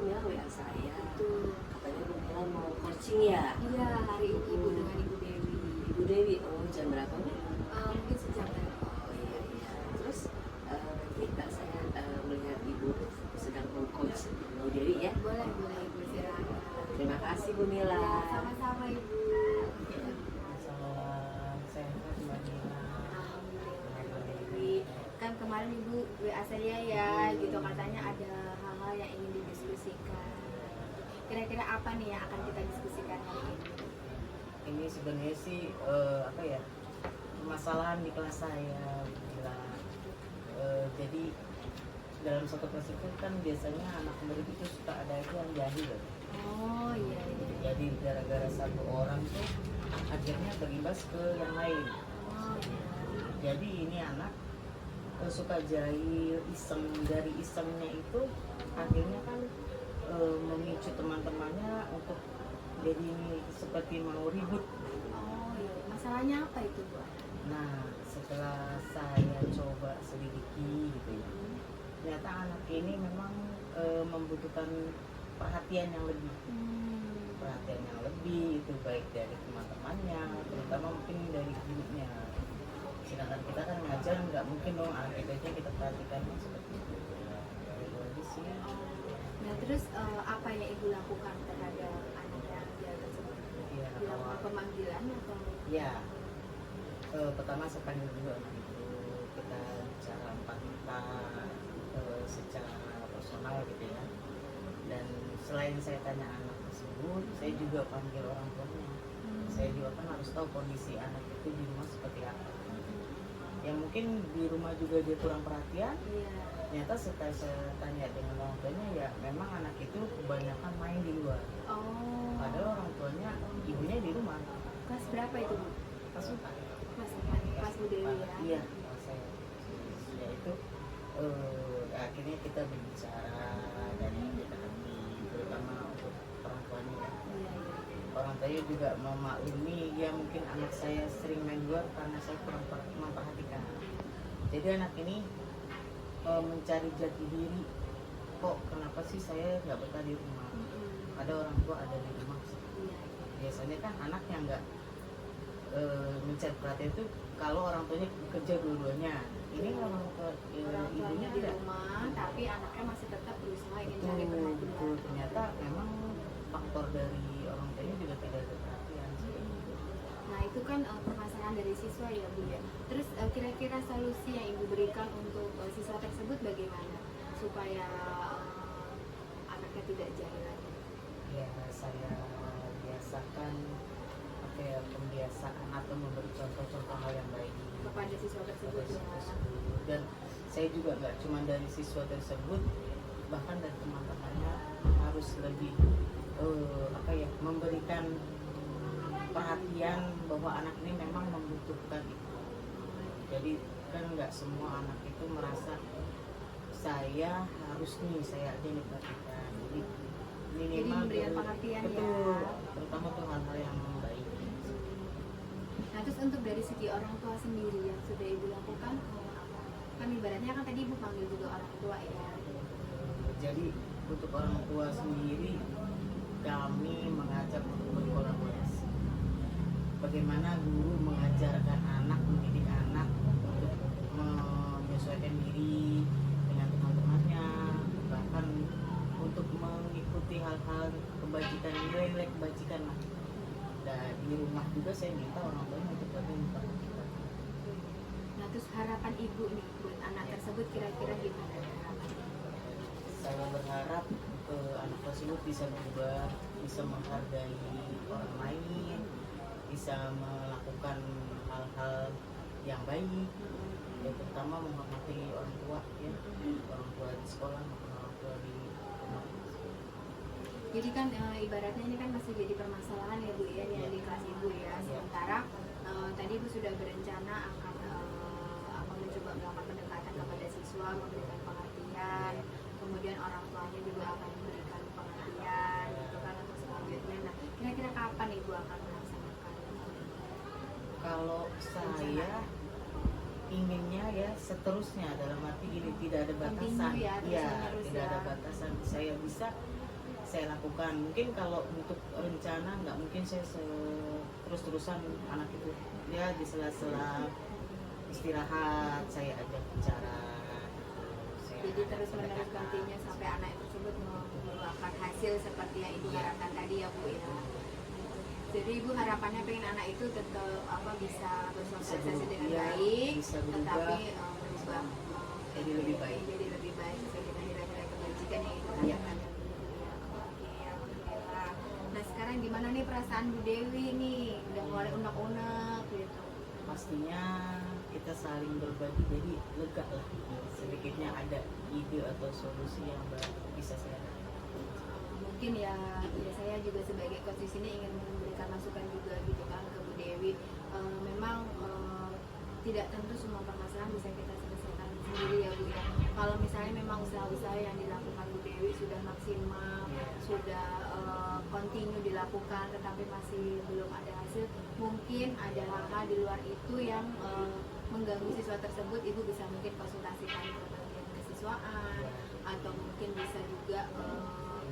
Gumila WA saya. Betul. Katanya Gumila mau coaching ya? Iya, hari ini Ibu dengan Ibu Dewi. Ibu Dewi, oh jam berapa nih? Mungkin sejam lagi. Oh iya iya. Terus nanti saya melihat Ibu sedang meng-coach Ibu Dewi ya? Boleh Ibu silakan. Terima kasih Gumila. Ya, sama-sama Ibu. Salam sehat Mbak Nina. Alhamdulillah Ibu Dewi. Kan kemarin Ibu WA saya ya, gitu katanya ada hal-hal yang ingin didiskusikan. Kira-kira apa nih yang akan kita diskusikan hari ini? Ini sebenarnya sih apa ya, permasalahan di kelas saya bila jadi dalam satu kelas itu kan biasanya anak murid itu suka ada itu yang jahil. Oh iya iya. Jadi gara-gara satu orang tuh akhirnya berimbas ke yang lain. Oh iya. Jadi ini anak suka jahil, iseng, dari isengnya itu akhirnya kan memicu teman-temannya untuk jadi seperti mau ribut. Oh iya. Masalahnya apa itu Bu? Nah, setelah saya coba selidiki gitu ya, ternyata anak ini memang membutuhkan perhatian yang lebih. Perhatian yang lebih itu baik dari teman-temannya, terutama mungkin dari gurunya. Sedangkan kita kan ngajar nggak mungkin dong anak kita aja kita perhatikan seperti itu. Itu aja sih. Nah terus apa yang Ibu lakukan terhadap anak yang dia tersebut? Ya, Dilakukan pemanggilan atau? ya pertama saya panggil dulu anak itu, kita bicara empat-empat secara personal gitu ya. Dan selain saya tanya anak tersebut, saya juga panggil orang tuanya. Saya juga kan harus tahu kondisi anak itu di rumah seperti apa. Yang mungkin di rumah juga dia kurang perhatian. Iya. Ternyata setelah saya tanya dengan orang tuanya, ya memang anak itu kebanyakan main di luar. Oh. Padahal orang tuanya, ibunya di rumah. Kelas berapa itu Bu? Pas empat. Kelas 4. Kelas Bu Dewi ya? Iya, pas saya. Ya itu akhirnya kita berbicara dan kita hati, terutama untuk orang tuanya ya. Iya iya. Orang tuanya juga memaklumi ya mungkin anak saya sering main luar karena saya kurang memperhatikan. Jadi anak ini mencari jati diri, kok kenapa sih saya nggak betah di rumah? Ada orang tua ada di rumah. Iya. Biasanya kan anak yang nggak mencari perhatian itu kalau orang tuanya kerja dua-duanya. Ini orang tua Orang tuanya ibunya di tidak. rumah, tapi anaknya masih tetap berusaha ingin Betul, cari betul. perhatian. Ternyata memang faktor dari orang tuanya juga tidak ada perhatian sih. Nah itu kan permasalahan dari siswa ya Bu ya. Terus kira-kira solusi yang Ibu berikan untuk siswa tersebut bagaimana supaya anaknya tidak jahil lagi? Ya saya biasakan apa ya, pembiasaan atau memberi contoh-contoh hal yang baik Kepada siswa tersebut kepada ya. siswa tersebut. Dan saya juga nggak cuma dari siswa tersebut, bahkan dari teman-temannya harus lebih apa ya, memberikan perhatian bahwa anak ini memang membutuhkan itu. Jadi kan nggak semua anak itu merasa saya harus nih, saya aja nih perhatikan. Jadi minimal memberikan pengertian betul, ya. terutama tuh hal-hal yang baik. Nah terus untuk dari segi orang tua sendiri yang sudah Ibu lakukan, kan ibaratnya kan tadi Ibu panggil juga orang tua ya. Jadi untuk orang tua sendiri kami mengajak untuk berkolaborasi. Bagaimana guru mengajarkan anak, mendidik anak untuk menyesuaikan diri dengan teman-temannya, bahkan untuk mengikuti hal-hal kebajikan, nilai-nilai kebajikan lah. Dan di rumah juga saya minta orang tuanya untuk lebih memperhatikan. Nah terus harapan Ibu nih buat anak tersebut kira-kira gimana harapannya? Saya berharap anak tersebut bisa berubah, bisa menghargai orang lain, bisa melakukan hal-hal yang baik, ya terutama menghormati orang tua ya, orang tua di sekolah maupun orang tua di rumah. Jadi kan ibaratnya ini kan masih jadi permasalahan ya Bu ya yang di kelas Ibu ya. Sementara tadi Ibu sudah berencana akan mencoba melakukan pendekatan kepada siswa, memberikan pengertian, kemudian orang tuanya juga akan memberikan pengertian gitu kan untuk selanjutnya. Nah kira-kira kapan Ibu akan melaksanakan? Kalau saya inginnya ya seterusnya, dalam arti ini tidak ada batasan. Continue ya, terus Ya, menerus tidak ya. ada batasan. Saya bisa saya lakukan. Mungkin kalau untuk rencana nggak mungkin saya terus-terusan anak itu, ya di sela-sela istirahat saya ajak bicara. Jadi terus menerus nantinya sampai anak tersebut membuahkan hasil seperti yang ibu harapkan tadi ya Bu ya. Jadi ibu harapannya pengen anak itu tetap bisa bersosialisasi dengan baik, bisa berubah, tetapi berubah jadi lebih baik. Jadi lebih baik sesuai dengan nilai-nilai kebajikan yang ibu harapkan. Oke, alhamdulillah. Nah sekarang gimana nih perasaan Bu Dewi nih? Udah mulai unek-unek gitu. Pastinya kita saling berbagi, jadi lega lah, sedikitnya ada ide atau solusi yang baru bisa saya lakukan. Mungkin ya saya juga sebagai coach di sini ingin memberikan masukan juga gitu kan ke Bu Dewi. Memang tidak tentu semua permasalahan bisa kita selesaikan sendiri ya Bu ya. Kalau misalnya memang usaha-usaha yang dilakukan Bu Dewi sudah maksimal, sudah continue dilakukan, tetapi masih belum ada hasil, mungkin ada hal-hal di luar itu yang mengganggu siswa tersebut, ibu bisa mungkin konsultasikan ke bagian kesiswaan, atau mungkin bisa juga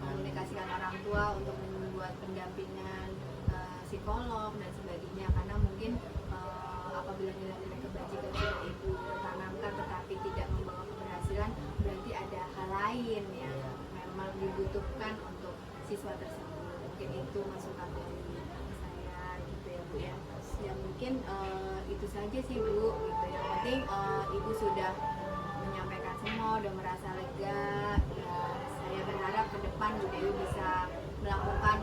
komunikasikan orang tua untuk membuat pendampingan psikolog dan sebagainya, karena mungkin apabila nilai-nilai kebajikan sudah ibu tanamkan tetapi tidak membawa keberhasilan, berarti ada hal lain yang memang dibutuhkan untuk siswa tersebut. Mungkin itu masukan dari saya gitu ya Bu ya. Ya mungkin itu saja sih Bu gitu. Yang penting ibu sudah menyampaikan semua, udah merasa lega. Ya, saya berharap ke depan Bu Dewi bisa melakukan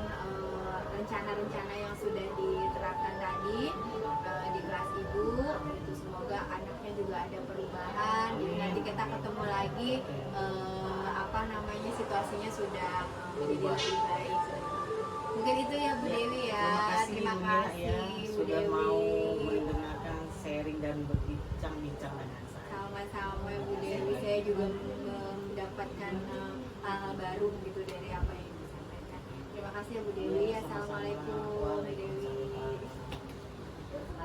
rencana-rencana yang sudah diterapkan tadi di kelas ibu. Itu semoga anaknya juga ada perubahan. Jadi nanti kita ketemu lagi situasinya sudah menjadi lebih baik. Mungkin itu ya Bu Dewi ya. Terima kasih Bu sudah Dewi. mau mendengarkan sharing dan berbincang-bincang dengan saya. Sama-sama Bu Dewi, saya juga mendapatkan hal-hal baru gitu dari apa yang disampaikan. Terima kasih ya Bu Dewi. Assalamualaikum Bu Dewi.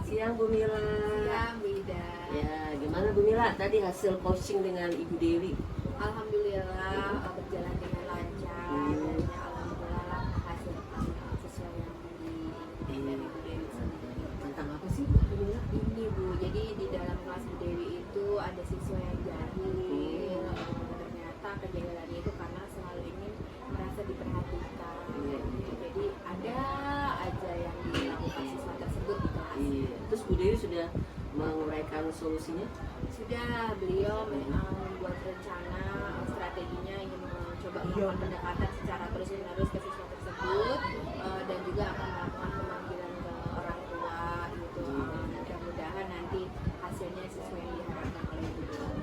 Siang Bu Mila. Siang Bu Ida. Ya, gimana Bu Mila tadi hasil coaching dengan Ibu Dewi? Alhamdulillah berjalan dengan lancar. Dan ya alhamdulillah hasil sesuai yang dari Bu Dewi sendiri. Tentang apa sih Bu Mila? Ini Bu, jadi di dalam kelas Bu Dewi itu ada siswa yang jahil. Ternyata kejahilannya itu karena selalu ingin merasa diperhatikan. Jadi ada aja yang dilakukan siswa tersebut di kelas. Iya. Terus Bu Dewi sudah menguraikan solusinya? Sudah, beliau membuat rencana strateginya ingin mencoba melakukan pendekatan secara terus-menerus ke siswa tersebut, dan juga akan melakukan pemanggilan ke orang tua gitu. Mudah-mudahan nanti hasilnya sesuai yang diharapkan oleh Bu Dewi.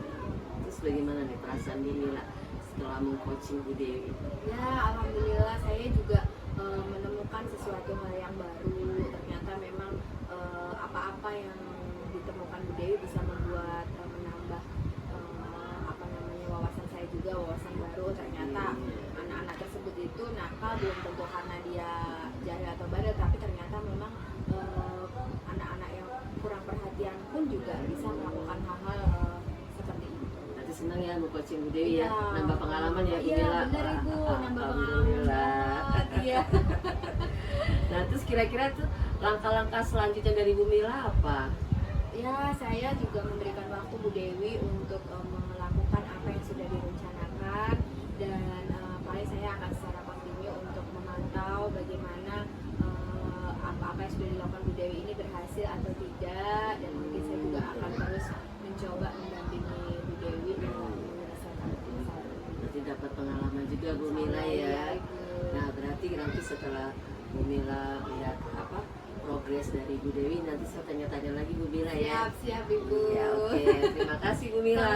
Terus bagaimana nih perasaan Bu Mila setelah mengcoaching Bu Dewi? Ya, alhamdulillah saya juga menemukan sesuatu hal yang baru. Ternyata memang apa-apa yang ditemukan Bu Dewi bisa membuat menambah wawasan saya juga, wawasan baru. Ternyata anak-anak tersebut itu nakal belum tentu karena dia jahil atau bandel, tapi ternyata memang anak-anak yang kurang perhatian pun juga bisa melakukan hal-hal seperti itu. Nanti senang ya mengcoaching Bu Dewi ya, nambah pengalaman ya Bu Iya, Mila. benar Ibu, nambah pengalaman Alhamdulillah. banget. Iya. Nah terus kira-kira tuh langkah-langkah selanjutnya dari Bu Mila apa? Ya, saya juga memberikan waktu Bu Dewi untuk melakukan apa yang sudah direncanakan, dan paling saya akan secara kontinu untuk memantau bagaimana apa-apa yang sudah dilakukan Bu Dewi ini berhasil atau tidak, dan mungkin saya juga akan terus mencoba mendampingi Bu Dewi dalam menyelesaikan masalah. Nanti dapat pengalaman juga Bu Mila ya. Nah berarti nanti setelah Bu Mila lihat apa progres dari Bu Dewi, nanti saya tanya-tanya lagi Bu Mila ya. Siap Ibu. Ya oke, terima kasih Bu Mila.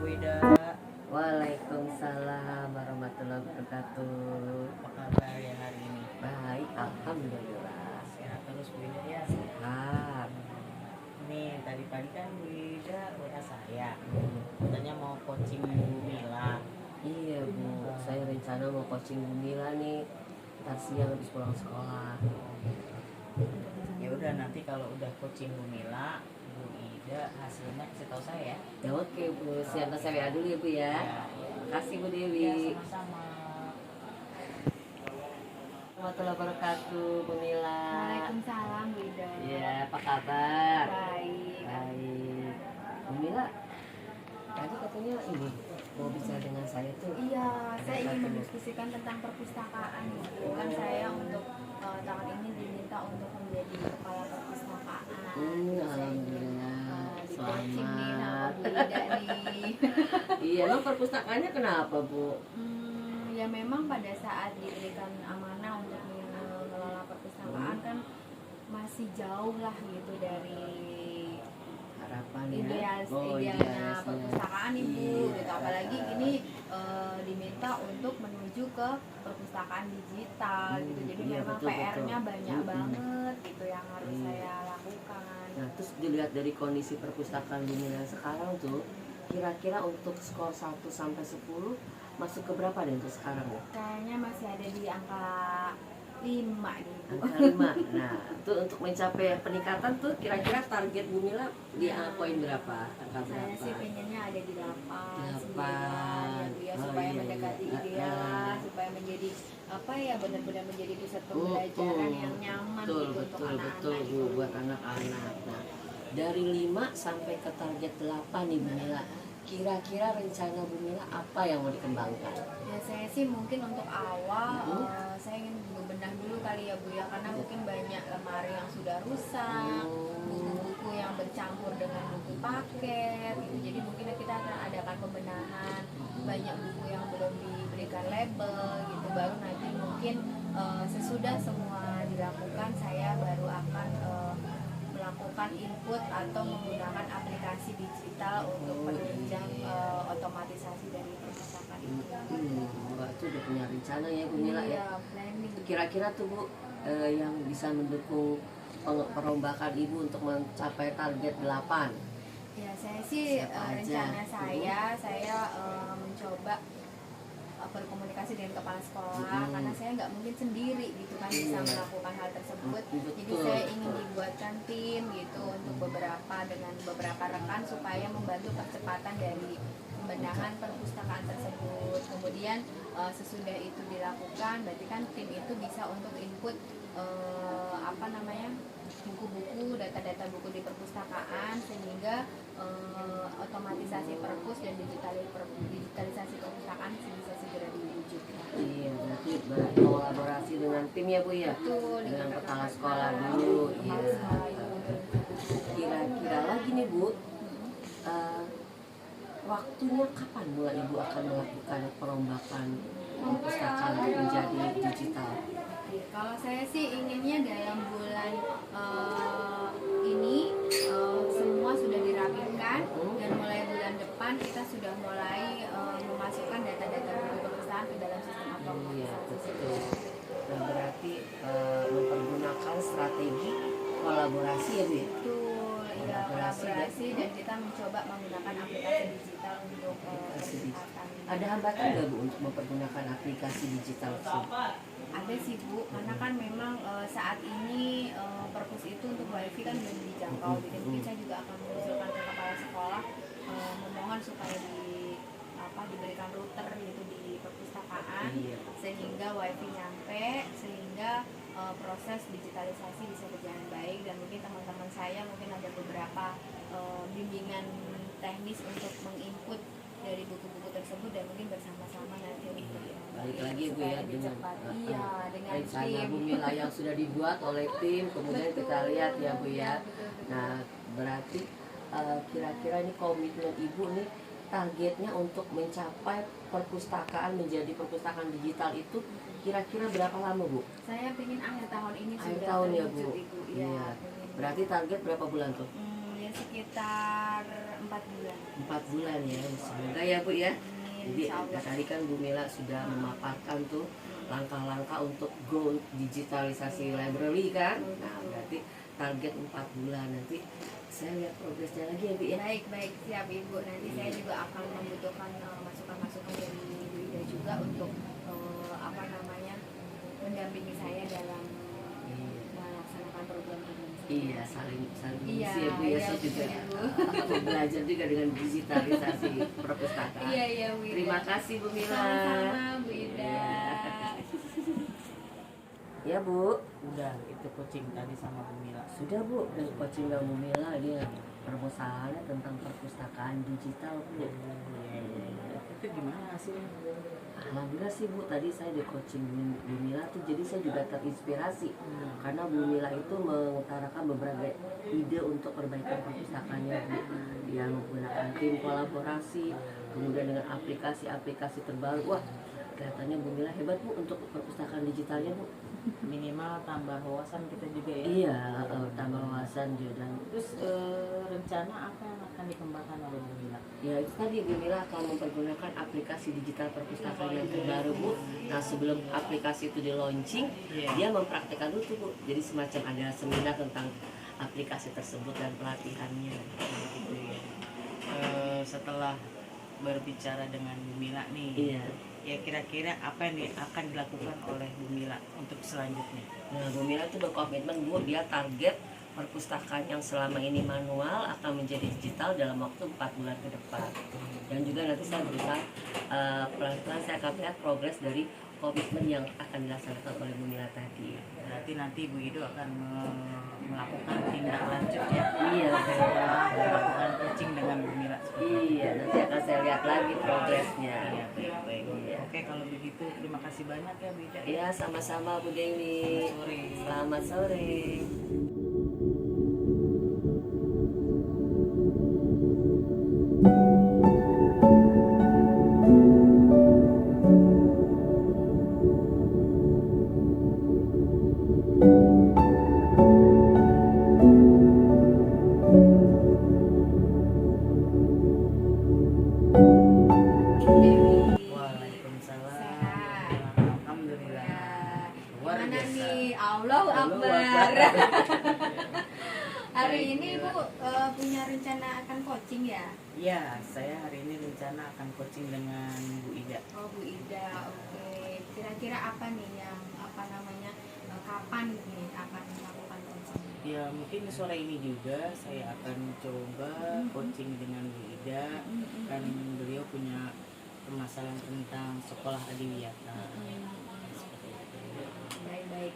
Bu Ida, Waalaikumsalam warahmatullahi wabarakatuh. apa kabar ya hari ini? Baik, alhamdulillah. Sehat terus Bu Ida ya. Sehat. Ini coaching Bu Mila. Iya Bu, saya rencana mau coaching Bu Mila nih ntar siang habis pulang sekolah. Ya udah, nanti kalau udah coaching Bu Mila, Bu Ida hasilnya kasih tahu saya. Ya oke Bu, siap saya WA dulu ya Bu ya. Makasih Bu Dewi. Ya, sama-sama. Warahmatullahi wabarakatuh Bu Mila. Waalaikumsalam Bu Ida. Ya, apa kabar? Baik. Baik. Bu Mila, tadi katanya ini mau bicara dengan saya tuh. Iya, saya ingin mendiskusikan tentang perpustakaan gitu. Kan saya untuk tahun ini diminta untuk menjadi kepala perpustakaan. Alhamdulillah. Di coaching nih sama Selamat. Bu Ida nih. Iya, emang perpustakaannya kenapa Bu? Ya memang pada saat diberikan amanah untuk mengelola perpustakaan kan masih jauh lah gitu dari Harapan idealnya idealisnya. perpustakaan Ibu Iya. gitu. Apalagi ini diminta untuk menuju ke perpustakaan digital gitu. Jadi Iya, memang betul, PR-nya betul. banyak banget gitu yang harus Iya. saya lakukan. Nah, terus dilihat dari kondisi perpustakaan dunia yang sekarang tuh, kira-kira untuk skor 1 sampai 10 masuk ke berapa deh untuk sekarang ya? Kayaknya masih ada di angka 5 gitu. Angka 5. Nah, itu untuk mencapai peningkatan tuh kira-kira target Bu Mila di poin berapa? Angka Saya berapa? sih pengennya ada di 8, 8. 9 ya, Oh, supaya iya, mendekati iya. ideal, supaya menjadi apa ya, benar-benar menjadi pusat pembelajaran yang nyaman betul, gitu untuk betul, betul anak-anak Bu, itu. buat anak-anak. Nah, dari 5 sampai ke target 8 nih Bu Mila. Kira-kira rencana Bu Mila apa yang mau dikembangkan? Ya saya sih mungkin untuk awal Mhm. saya ingin bebenah dulu kali ya Bu ya, karena mungkin banyak lemari yang sudah rusak, buku-buku yang bercampur dengan buku paket gitu. Jadi mungkin kita akan adakan pembenahan, banyak buku yang belum diberikan label gitu. Baru nanti mungkin sesudah semua dilakukan saya baru akan melakukan input atau menggunakan aplikasi digital untuk penunjang otomatisasi dari perpustakaan itu. Mbak tuh udah punya rencana ya Bu Mila ya. Iya, planning. Kira-kira tuh Bu yang bisa mendukung perombakan Ibu untuk mencapai target 8. Ya saya sih Siapa aja? rencana saya mencoba berkomunikasi dengan kepala sekolah karena saya nggak mungkin sendiri gitu kan bisa Iya. melakukan hal tersebut. Betul. Jadi saya ingin dibuatkan tim gitu untuk dengan beberapa rekan supaya membantu percepatan dari pembenahan perpustakaan tersebut. Kemudian sesudah itu dilakukan, berarti kan tim itu bisa untuk input buku-buku, data-data buku di perpustakaan sehingga otomatisasi perpus dan digitalisasi perpustakaan bisa segera diwujudkan. Iya, berarti berkolaborasi dengan tim ya Bu ya. Betul, Dengan rekan-rekan kepala sekolah sekolah, dulu. kepala Iya. sekolah itu. Kira-kira lagi nih Bu, waktunya kapan mulai Ibu akan melakukan perombakan perpustakaan menjadi digital? Kalau saya sih inginnya dalam bulan ini semua sudah dirapihkan dan mulai bulan depan kita sudah mulai memasukkan data-data buku perpustakaan ke dalam sistem Iya, otomatisasi. betul. Nah, berarti mempergunakan strategi kolaborasi ya Bu ya? Betul, ya kolaborasi dan kita mencoba menggunakan aplikasi digital untuk perpustakaan. Ada hambatan nggak Bu untuk mempergunakan aplikasi digital tersebut? Ada sih Bu, karena kan memang saat ini perpus itu untuk wifi kan belum dijangkau. Jadi mungkin saya juga akan mengusulkan ke kepala sekolah memohon supaya diberikan router gitu di perpustakaan Iya. sehingga wifi nyampe, sehingga proses digitalisasi bisa berjalan baik. Dan mungkin teman-teman saya mungkin ada beberapa bimbingan teknis untuk menginput dari buku-buku tersebut dan mungkin bersama-sama nanti untuk Balik lagi Bu supaya ya lebih dengan cepat. Iya, dengan rencana tim. Bu Mila yang sudah dibuat oleh tim, kemudian kita lihat ya Bu ya. Betul. Nah, berarti kira-kira ini komitmen Ibu nih targetnya untuk mencapai perpustakaan menjadi perpustakaan digital itu kira-kira berapa lama Bu? Saya ingin akhir tahun ini Akhir sudah tahun ya, terwujud, Bu? Ibu. Iya. Iya. pengen. Berarti target berapa bulan tuh? Ya sekitar 4 bulan. 4 bulan ya. Semoga ya Bu ya. Amin, Jadi insya Allah. tadi kan Bu Mila sudah memaparkan tuh langkah-langkah untuk go digitalisasi library kan. Nah, berarti target 4 bulan. Nanti saya lihat progresnya lagi ya Bu ya. Baik siap Ibu. Nanti saya juga akan membutuhkan masukan-masukan dari Bu Ida juga untuk apa namanya mendampingi saya dalam melaksanakan program-program saya. Iya, saling Iya, mengisi ya Bu ya. iya, Saya juga betul, belajar juga dengan digitalisasi perpustakaan. Iya Bu Ida. Terima kasih Bu Mila. Sama-sama Bu Ida. Ya Bu, Udah itu coaching tadi sama Bu Mila. sudah Bu, dari coaching Bu Mila dia permasalahannya tentang perpustakaan digital Bu. Itu gimana hasilnya? Alhamdulillah sih Bu, tadi saya di coaching Bu Mila tuh, jadi saya juga terinspirasi karena Bu Mila itu mengutarakan beberapa ide untuk perbaikan perpustakaannya Bu, yang menggunakan tim kolaborasi, kemudian dengan aplikasi-aplikasi terbaru. Wah, kelihatannya Bu Mila hebat Bu untuk perpustakaan digitalnya Bu. Minimal tambah wawasan kita juga ya. Iya, tambah wawasan juga. Dan Terus rencana apa yang akan dikembangkan oleh Bu Mila? ya itu tadi Bu Mila akan mempergunakan aplikasi digital perpustakaan yang terbaru Bu. Nah sebelum aplikasi itu di launching, dia mempraktekkan dulu tuh Bu. Jadi semacam ada seminar tentang aplikasi tersebut dan pelatihannya. Gitu ya. Setelah berbicara dengan Bu Mila nih, Iya. ya kira-kira apa yang akan dilakukan oleh Bu Mila untuk selanjutnya? Nah Bu Mila itu berkomitmen Bu, dia target perpustakaan yang selama ini manual akan menjadi digital dalam waktu 4 bulan ke depan. Dan juga nanti saya berusaha pelan-pelan saya akan lihat progres dari komitmen yang akan dilaksanakan oleh Bu Mila tadi. Berarti nanti Bu Ido akan melakukan tindak lanjut ya. Iya, Setelah melakukan coaching dengan Bu Mila. iya, nanti akan saya lihat lagi progresnya. Iya, baik. Iya. Oke, kalau begitu terima kasih banyak ya Bu Ida. Iya, sama-sama Bu Dewi. Sore. Selamat sore. Dewi. Waalaikumsalam. Sehat. Alhamdulillah. Luar Gimana biasa. nih? Allahu Allahu Akbar. Akbar. Hari ini Bu punya rencana akan coaching ya? Iya, saya hari ini rencana akan coaching dengan Bu Ida. Oh Bu Ida, oke. Kira-kira apa nih yang apa namanya kapan nih akan melakukan coaching? Ya mungkin sore ini juga saya akan coba coaching dengan Bu Ida. Kan beliau punya permasalahan tentang sekolah adiwiyata. Seperti itu. Baik-baik.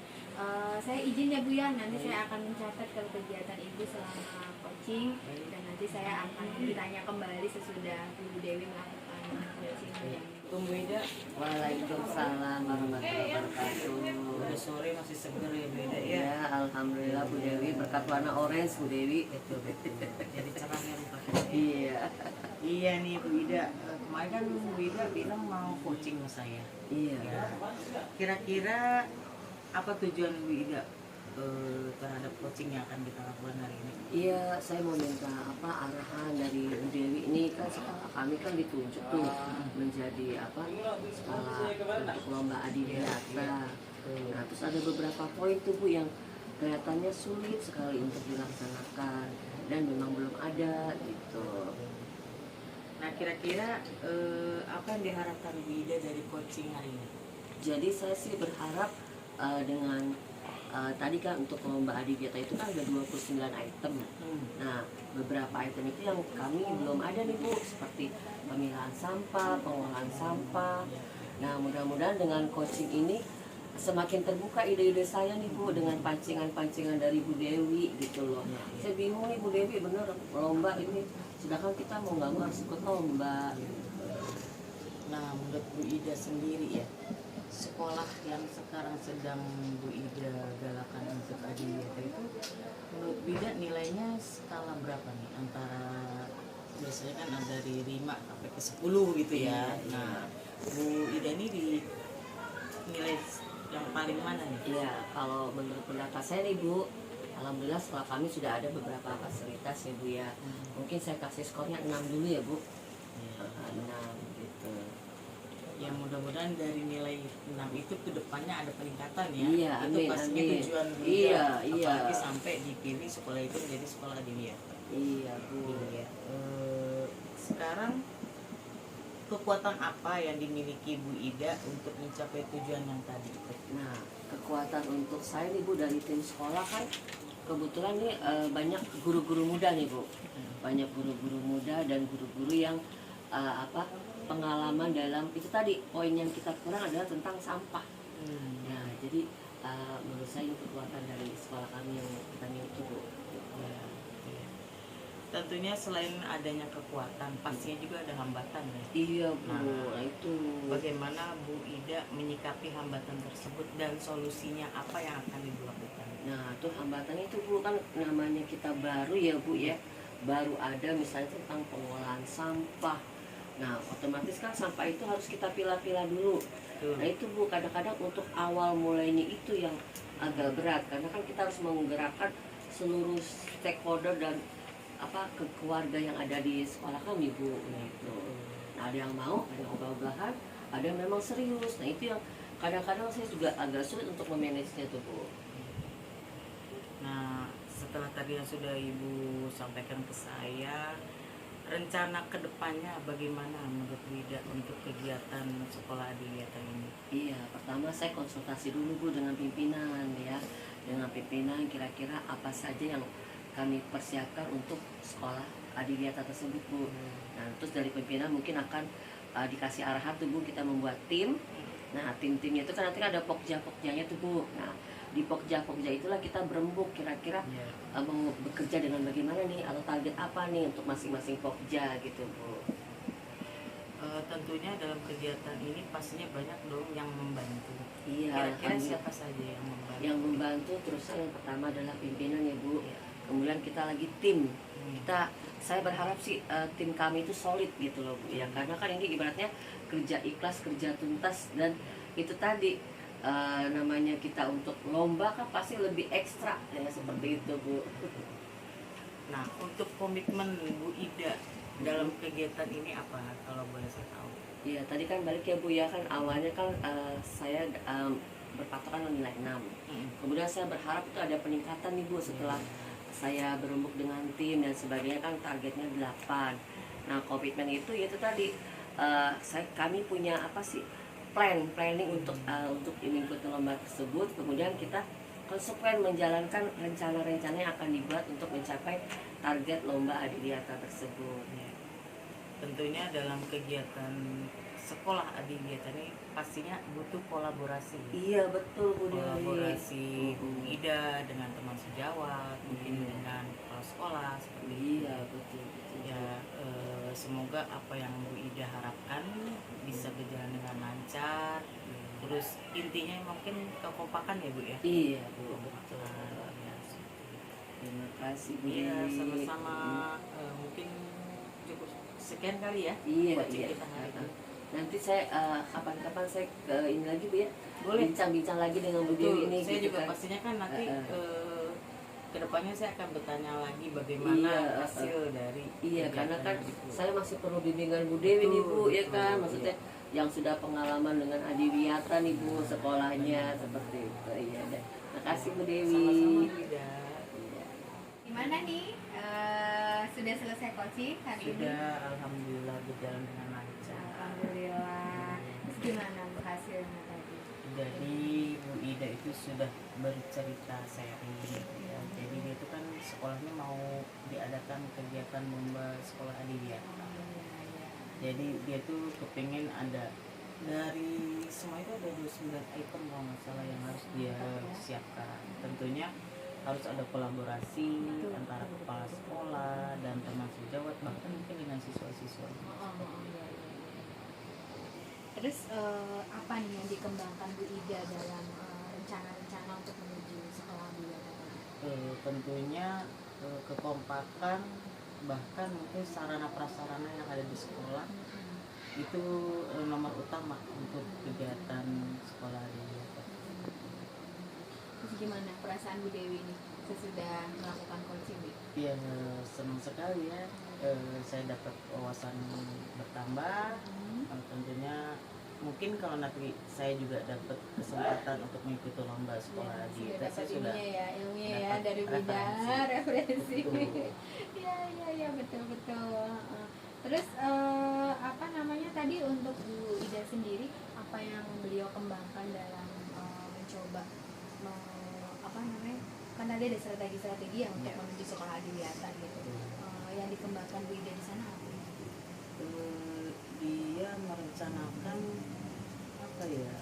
Saya izin ya Bu ya, nanti saya akan mencatat kalau kegiatan Ibu selama coaching dan nanti saya akan ditanya kembali sesudah Bu Dewi melakukan coaching. Tunggu Ida. Waalaikumsalam warahmatullahi wabarakatuh. Udah sore masih seger ya Bu Ida ya. Ya, alhamdulillah Bu Dewi berkat warna orange Bu Dewi. Jadi cerah ya muka. Iya. Iya nih Bu Ida. Kemarin kan Bu Ida bilang mau coaching sama saya. Iya. Ya. Kira-kira apa tujuan Bu Ida terhadap coaching yang akan kita lakukan hari ini? Iya, saya mau minta apa arahan dari Bu Dewi ini kan sekolah kami kan ditunjuk tuh menjadi apa sekolah untuk lomba adiwiyata. Nah, terus ada beberapa poin tuh Bu yang kelihatannya sulit sekali untuk dilaksanakan dan memang belum ada gitu. Nah kira-kira apa yang diharapkan Bu Ida dari coaching hari ini? Jadi saya sih berharap dengan tadi kan untuk lomba adiwiyata itu kan ada 29 item. Nah, beberapa item itu yang kami belum ada nih Bu, seperti pemilahan sampah, pengolahan sampah. Nah, mudah-mudahan dengan coaching ini semakin terbuka ide-ide saya nih Bu, dengan pancingan-pancingan dari Bu Dewi gitu loh. Saya bingung nih Bu Dewi, bener lomba ini, sedangkan kita mau nggak mau harus ikut lomba. Nah menurut Bu Ida sendiri ya, sekolah yang sekarang sedang Bu Ida galakan untuk adiwiyata itu menurut Bu Ida nilainya skala berapa nih? Antara biasanya kan ada dari 5 sampai ke 10 gitu ya. Nah Bu Ida ini di nilai yang paling mana nih? Iya, kalau menurut pendapat saya nih Bu, alhamdulillah setelah kami sudah ada beberapa fasilitas ya Bu ya. Mungkin saya kasih skornya 6 dulu ya Bu. 6 gitu. Yang mudah-mudahan dari nilai 6 itu ke depannya ada peningkatan ya. Iya, Itu amin, pastinya amin. tujuan Bu Iya, Ida. iya. Apalagi sampai dipilih sekolah itu menjadi sekolah adiwiyata. Iya Bu. Iya. Sekarang kekuatan apa yang dimiliki Bu Ida untuk mencapai tujuan yang tadi itu? Nah, kekuatan untuk saya nih Bu dari tim sekolah kan kebetulan nih banyak guru-guru muda nih Bu. Banyak guru-guru muda dan guru-guru yang apa pengalaman dalam itu tadi poin yang kita kurang adalah tentang sampah. Nah, jadi menurut saya ini kekuatan dari sekolah kami yang kita miliki Bu. Ya, ya. Tentunya selain adanya kekuatan, pastinya juga ada hambatan ya. Iya Bu, Nah, nah itu. Bagaimana Bu Ida menyikapi hambatan tersebut dan solusinya apa yang akan Ibu lakukan? Nah, itu hambatannya itu Bu kan namanya kita baru ya Bu ya. Baru ada misalnya tentang pengolahan sampah. Nah, otomatis kan sampah itu harus kita pilah-pilah dulu. Betul. Nah, itu Bu kadang-kadang untuk awal mulainya itu yang agak berat karena kan kita harus menggerakkan seluruh stakeholder dan apa keluarga yang ada di sekolah kami Bu gitu. Nah, ada yang mau, ada yang ogah-ogahan, ada yang memang serius. Nah, itu yang kadang-kadang saya juga agak sulit untuk memanagenya tuh Bu. Nah, setelah tadi yang sudah Ibu sampaikan ke saya, rencana kedepannya bagaimana menurut Bu Ida untuk kegiatan sekolah adiwiyata ini? Iya, pertama saya konsultasi dulu Bu dengan pimpinan ya. Dengan pimpinan kira-kira apa saja yang kami persiapkan untuk sekolah adiwiyata tersebut Bu. Nah, terus dari pimpinan mungkin akan dikasih arahan tuh Bu, kita membuat tim. Nah, tim-timnya itu kan nanti ada pokja-pokjanya tuh Bu. Nah, di pokja-pokja itulah kita berembuk kira-kira mau bekerja dengan bagaimana nih atau target apa nih untuk masing-masing pokja gitu Bu. Tentunya dalam kegiatan ini pastinya banyak dong yang membantu. Iya, Kira-kira alhamdulillah. siapa saja yang membantu? Yang membantu terus yang pertama adalah pimpinan ya Bu. Kemudian kita lagi tim. Saya berharap sih tim kami itu solid gitu loh Bu ya. Karena kan ini ibaratnya kerja ikhlas, kerja tuntas dan itu tadi namanya kita untuk lomba kan pasti lebih ekstra ya seperti itu Bu. Nah, untuk komitmen Bu Ida dalam kegiatan ini apa kalau boleh saya tahu? Iya, tadi kan balik ya Bu ya, kan awalnya kan saya berpatokan nilai 6. Kemudian saya berharap itu ada peningkatan nih Bu setelah saya berembuk dengan tim dan sebagainya, kan targetnya 8. Nah, komitmen itu yaitu tadi kami punya apa sih planning untuk mengikuti lomba tersebut. Kemudian kita konsekuen menjalankan rencana-rencana yang akan dibuat untuk mencapai target lomba adiwiyata tersebut. Tentunya dalam kegiatan sekolah adiwiyata ini pastinya butuh kolaborasi. Iya betul Bu Dewi. Kolaborasi Bu Ida dengan teman sejawat, mungkin dengan kepala sekolah seperti itu. Iya betul. Ya, semoga apa yang Bu Ida harapkan bisa berjalan dengan lancar. Terus intinya mungkin kekompakan ya Bu ya. Iya Bu betul. Ya, seperti itu. Terima kasih Bu Iya, Dewi. sama-sama. Mungkin cukup sekian kali ya. Iya buat iya. kita hari ini. Nanti saya kapan-kapan saya ke ini lagi Bu ya. Boleh. Bincang-bincang lagi dengan Bu Betul, Dewi ini. saya gitu juga kan. pastinya kan nanti kedepannya saya akan bertanya lagi bagaimana Iya, hasil dari Iya, karena kan kegiatan itu. saya masih perlu bimbingan Bu Dewi nih Bu, ya betul, kan? iya. Maksudnya yang sudah pengalaman dengan adiwiyata nih Bu, sekolahnya seperti itu. Iya, deh. Makasih Bu Dewi. Sama-sama Ida. Iya. Gimana nih? Sudah selesai coaching hari ini? Sudah, alhamdulillah berjalan dengan lancar. Alhamdulillah. Terus gimana Bu hasilnya tadi? Jadi Bu Ida itu sudah bercerita sharing ya. Jadi dia itu kan sekolahnya mau diadakan kegiatan lomba sekolah adiwiyata. Jadi dia tuh kepingin ada dari semua itu ada 29 item kalau nggak salah yang harus dia siapkan. Tentunya harus ada kolaborasi antara kepala sekolah dan teman sejawat, bahkan mungkin dengan siswa-siswa. Terus apa nih yang dikembangkan Bu Ida dalam rencana-rencana untuk menuju sekolah adiwiyata tadi? Tentunya kekompakan, bahkan mungkin sarana prasarana yang ada di sekolah itu nomor utama untuk kegiatan sekolah adiwiyata. Terus gimana perasaan Bu Dewi nih sesudah melakukan coaching Bu? Ya, senang sekali ya. Saya dapat wawasan bertambah. Tentunya mungkin kalau nanti saya juga dapat kesempatan untuk mengikuti lomba sekolah di sudah ITS, dapat saya sudah ininya ya, ilmunya ya dapat dari Bunda referensi. referensi. Betul. Ya betul betul. Terus apa namanya tadi untuk Bu Ida sendiri apa yang beliau kembangkan dalam mencoba apa namanya, kan tadi ada strategi-strategi yang untuk Ya. menuju sekolah adiwiyata gitu. Yang dikembangkan Bu Ida di sana apa? Dia merencanakan apa ya,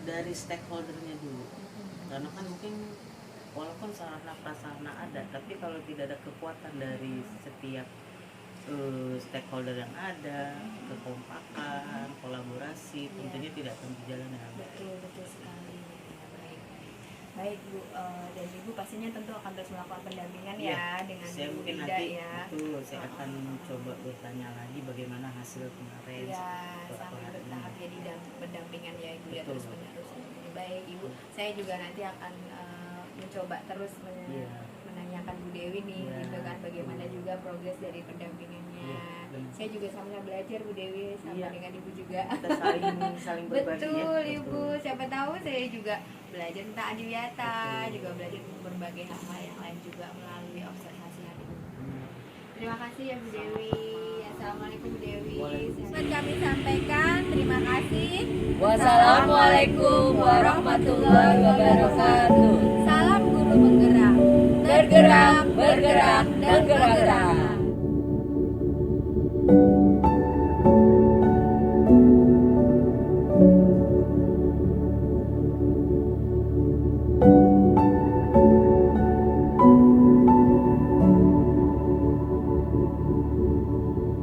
dari stakeholdernya dulu, karena kan mungkin walaupun sarana prasarana ada, tapi kalau tidak ada kekuatan dari setiap stakeholder yang ada, kekompakan, kolaborasi, tentunya tidak akan berjalan dengan baik. Betul sekali. Ya, baik. Baik Bu, dan Ibu pastinya tentu akan terus melakukan pendampingan ya dengan Saya Bu mungkin Ida nanti ya. betul, saya akan coba bertanya lagi bagaimana hasil kemarin. Ya, seperti sampai hari ini. bertahap jadi pendampingan ya Ibu ya, Betul. terus menerus. Baik Ibu, saya juga nanti akan mencoba terus Iya. menanyakan Bu Dewi nih, Iya. gitu kan, bagaimana juga progres dari pendampingannya. Iya, benar. Saya juga sama belajar Bu Dewi sama Iya. dengan Ibu juga. Kita saling berbagi ya. Betul Ibu, siapa tahu saya juga belajar tentang adiwiyata, Betul. juga belajar berbagai hal-hal yang lain juga melalui observasi hari ini. Hmm. Terima kasih ya Bu Dewi. Assalamualaikum Bu Dewi. Waalaikumsalam. Dapat kami sampaikan terima kasih. Wassalamualaikum warahmatullahi wabarakatuh. Salam guru penggerak. Bergerak, bergerak, dan bergerak.